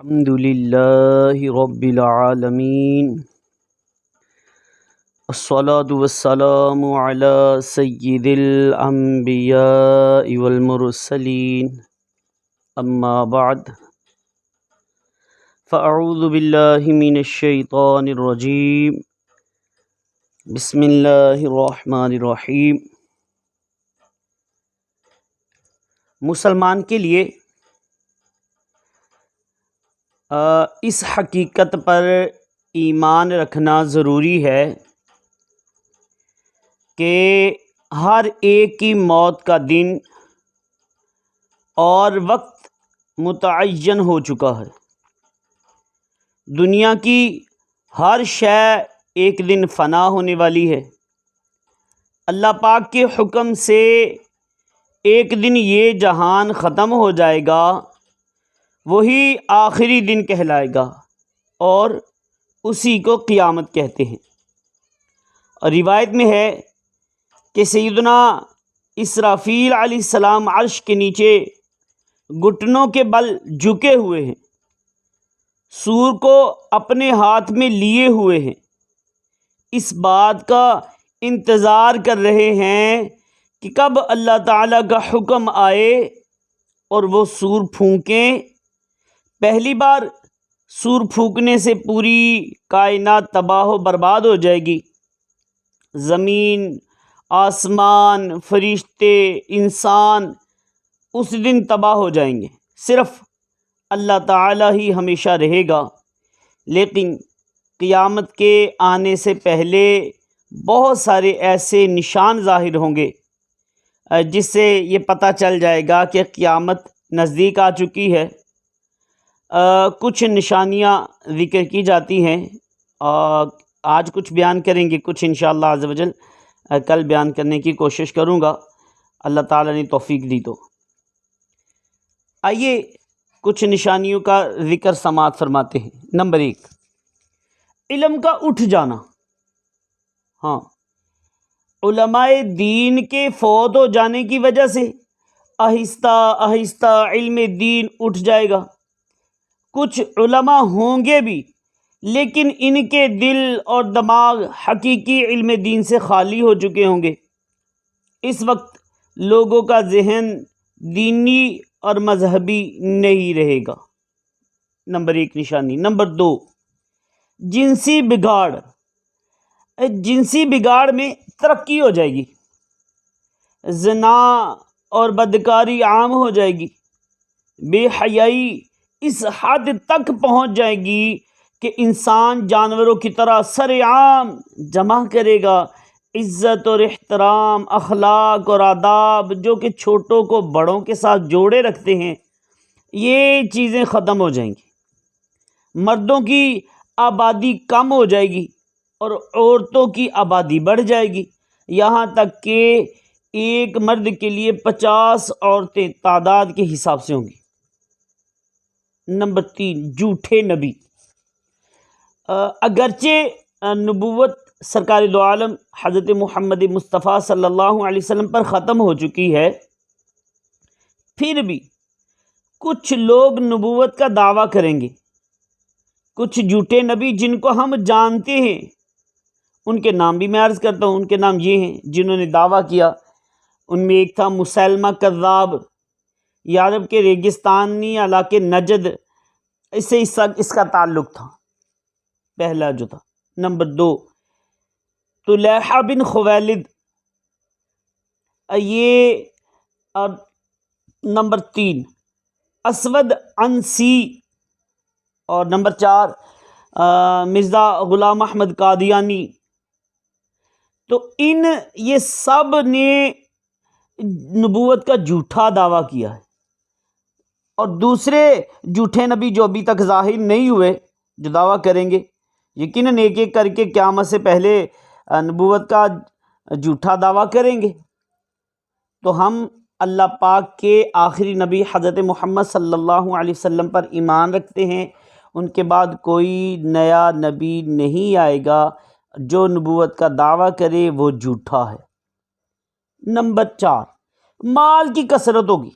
الحمد للہ رب العالمین الصلاة والسلام علی سید الانبیاء والمرسلین اما بعد فاعوذ باللہ من الشیطان الرجیم بسم اللہ الرحمن الرحیم۔ مسلمان کے لیے اس حقیقت پر ایمان رکھنا ضروری ہے کہ ہر ایک کی موت کا دن اور وقت متعین ہو چکا ہے۔ دنیا کی ہر شے ایک دن فنا ہونے والی ہے۔ اللہ پاک کے حکم سے ایک دن یہ جہان ختم ہو جائے گا، وہی آخری دن کہلائے گا اور اسی کو قیامت کہتے ہیں۔ اور روایت میں ہے کہ سیدنا اسرافیل علیہ السلام عرش کے نیچے گھٹنوں کے بل جھکے ہوئے ہیں، سور کو اپنے ہاتھ میں لیے ہوئے ہیں، اس بات کا انتظار کر رہے ہیں کہ کب اللہ تعالیٰ کا حکم آئے اور وہ سور پھونکیں۔ پہلی بار سور پھونکنے سے پوری کائنات تباہ و برباد ہو جائے گی، زمین، آسمان، فرشتے، انسان اس دن تباہ ہو جائیں گے، صرف اللہ تعالیٰ ہی ہمیشہ رہے گا۔ لیکن قیامت کے آنے سے پہلے بہت سارے ایسے نشان ظاہر ہوں گے جس سے یہ پتہ چل جائے گا کہ قیامت نزدیک آ چکی ہے۔ کچھ نشانیاں ذکر کی جاتی ہیں، آج کچھ بیان کریں گے، کچھ انشاءاللہ عز و جل کل بیان کرنے کی کوشش کروں گا، اللہ تعالیٰ نے توفیق دی تو۔ آئیے کچھ نشانیوں کا ذکر سماعت فرماتے ہیں۔ نمبر 1، علم کا اٹھ جانا۔ علماء دین کے فوت ہو جانے کی وجہ سے آہستہ آہستہ علم دین اٹھ جائے گا۔ کچھ علماء ہوں گے بھی، لیکن ان کے دل اور دماغ حقیقی علم دین سے خالی ہو چکے ہوں گے۔ اس وقت لوگوں کا ذہن دینی اور مذہبی نہیں رہے گا۔ نمبر 1 نشانی۔ نمبر 2، جنسی بگاڑ۔ جنسی بگاڑ میں ترقی ہو جائے گی، زنا اور بدکاری عام ہو جائے گی، بے حیائی اس حد تک پہنچ جائے گی کہ انسان جانوروں کی طرح سر عام جمع کرے گا۔ عزت اور احترام، اخلاق اور آداب جو کہ چھوٹوں کو بڑوں کے ساتھ جوڑے رکھتے ہیں، یہ چیزیں ختم ہو جائیں گی۔ مردوں کی آبادی کم ہو جائے گی اور عورتوں کی آبادی بڑھ جائے گی، یہاں تک کہ ایک مرد کے لیے 50 عورتیں تعداد کے حساب سے ہوں گی۔ نمبر 3، جھوٹے نبی۔ اگرچہ نبوت سرکار دو عالم حضرت محمد مصطفیٰ صلی اللہ علیہ وسلم پر ختم ہو چکی ہے، پھر بھی کچھ لوگ نبوت کا دعویٰ کریں گے۔ کچھ جھوٹے نبی جن کو ہم جانتے ہیں، ان کے نام بھی میں عرض کرتا ہوں۔ ان کے نام یہ ہیں جنہوں نے دعویٰ کیا۔ ان میں ایک تھا مسیلمہ کذاب، یارب کے ریگستانی علاقے نجد، اس سے اس کا تعلق تھا، پہلا جو تھا۔ نمبر 2، طلحہ بن خویلد، یہ۔ اور نمبر 3، اسود عنسی، اور نمبر 4، مرزا غلام احمد قادیانی۔ تو یہ سب نے نبوت کا جھوٹا دعویٰ کیا ہے، اور دوسرے جھوٹے نبی جو ابھی تک ظاہر نہیں ہوئے جو دعویٰ کریں گے، یقیناً ایک ایک کر کے قیامت سے پہلے نبوت کا جھوٹا دعویٰ کریں گے۔ تو ہم اللہ پاک کے آخری نبی حضرت محمد صلی اللہ علیہ وسلم پر ایمان رکھتے ہیں۔ ان کے بعد کوئی نیا نبی نہیں آئے گا، جو نبوت کا دعویٰ کرے وہ جھوٹا ہے۔ نمبر 4، مال کی کثرت ہوگی۔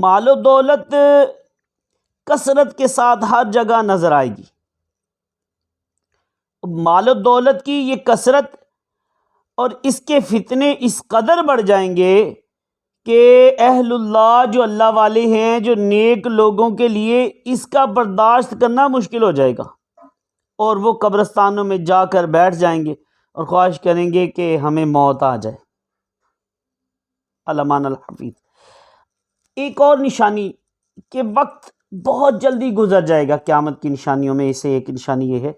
مال و دولت کثرت کے ساتھ ہر جگہ نظر آئے گی۔ مال و دولت کی یہ کثرت اور اس کے فتنے اس قدر بڑھ جائیں گے کہ اہل اللہ جو اللہ والے ہیں، جو نیک لوگوں کے لیے اس کا برداشت کرنا مشکل ہو جائے گا، اور وہ قبرستانوں میں جا کر بیٹھ جائیں گے اور خواہش کریں گے کہ ہمیں موت آ جائے۔ علمان الحفیظ۔ ایک اور نشانی کہ وقت بہت جلدی گزر جائے گا، قیامت کی نشانیوں میں سے ایک نشانی یہ ہے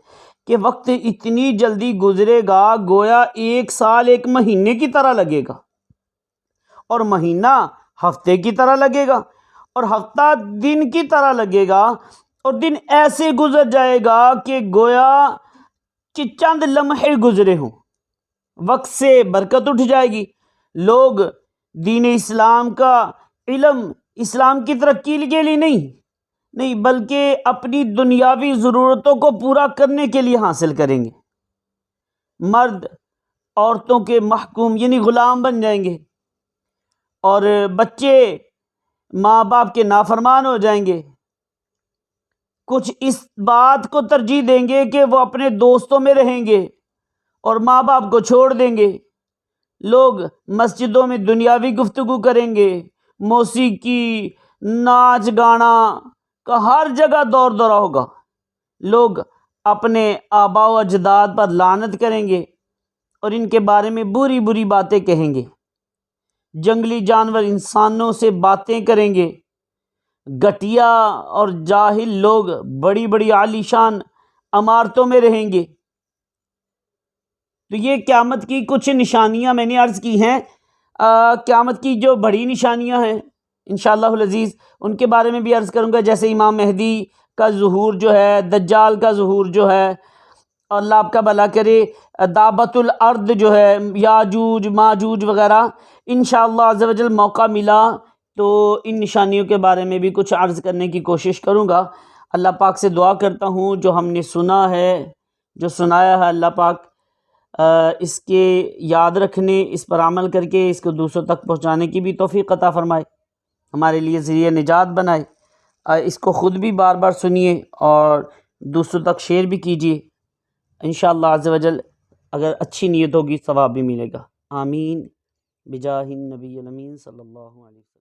کہ وقت اتنی جلدی گزرے گا گویا ایک سال ایک مہینے کی طرح لگے گا، اور مہینہ ہفتے کی طرح لگے گا، اور ہفتہ دن کی طرح لگے گا، اور دن ایسے گزر جائے گا کہ گویا چند لمحے گزرے ہوں۔ وقت سے برکت اٹھ جائے گی، لوگ دین اسلام کا علم اسلام کی ترقی کے لیے نہیں بلکہ اپنی دنیاوی ضرورتوں کو پورا کرنے کے لیے حاصل کریں گے۔ مرد عورتوں کے محکوم یعنی غلام بن جائیں گے، اور بچے ماں باپ کے نافرمان ہو جائیں گے۔ کچھ اس بات کو ترجیح دیں گے کہ وہ اپنے دوستوں میں رہیں گے اور ماں باپ کو چھوڑ دیں گے۔ لوگ مسجدوں میں دنیاوی گفتگو کریں گے، موسیقی، ناچ گانا کا ہر جگہ دور دورہ ہوگا۔ لوگ اپنے آباء و اجداد پر لعنت کریں گے اور ان کے بارے میں بری بری باتیں کہیں گے۔ جنگلی جانور انسانوں سے باتیں کریں گے۔ گھٹیا اور جاہل لوگ بڑی بڑی عالی شان عمارتوں میں رہیں گے۔ تو یہ قیامت کی کچھ نشانیاں میں نے عرض کی ہیں۔ قیامت کی جو بڑی نشانیاں ہیں انشاءاللہ العزیز ان کے بارے میں بھی عرض کروں گا، جیسے امام مہدی کا ظہور جو ہے، دجال کا ظہور جو ہے، اور اللہ آپ کا بھلا کرے، دابت الارض جو ہے، یاجوج ماجوج وغیرہ، انشاءاللہ عز و جل موقع ملا تو ان نشانیوں کے بارے میں بھی کچھ عرض کرنے کی کوشش کروں گا۔ اللہ پاک سے دعا کرتا ہوں جو ہم نے سنا ہے، جو سنایا ہے، اللہ پاک اس کے یاد رکھنے، اس پر عمل کر کے اس کو دوسروں تک پہنچانے کی بھی توفیق عطا فرمائے، ہمارے لیے ذریعہ نجات بنائے۔ اس کو خود بھی بار بار سنیے اور دوسروں تک شیئر بھی کیجیے، انشاءاللہ عز و جل اگر اچھی نیت ہوگی ثواب بھی ملے گا۔ آمین بجاہ النبی الامین صلی اللہ علیہ وسلم۔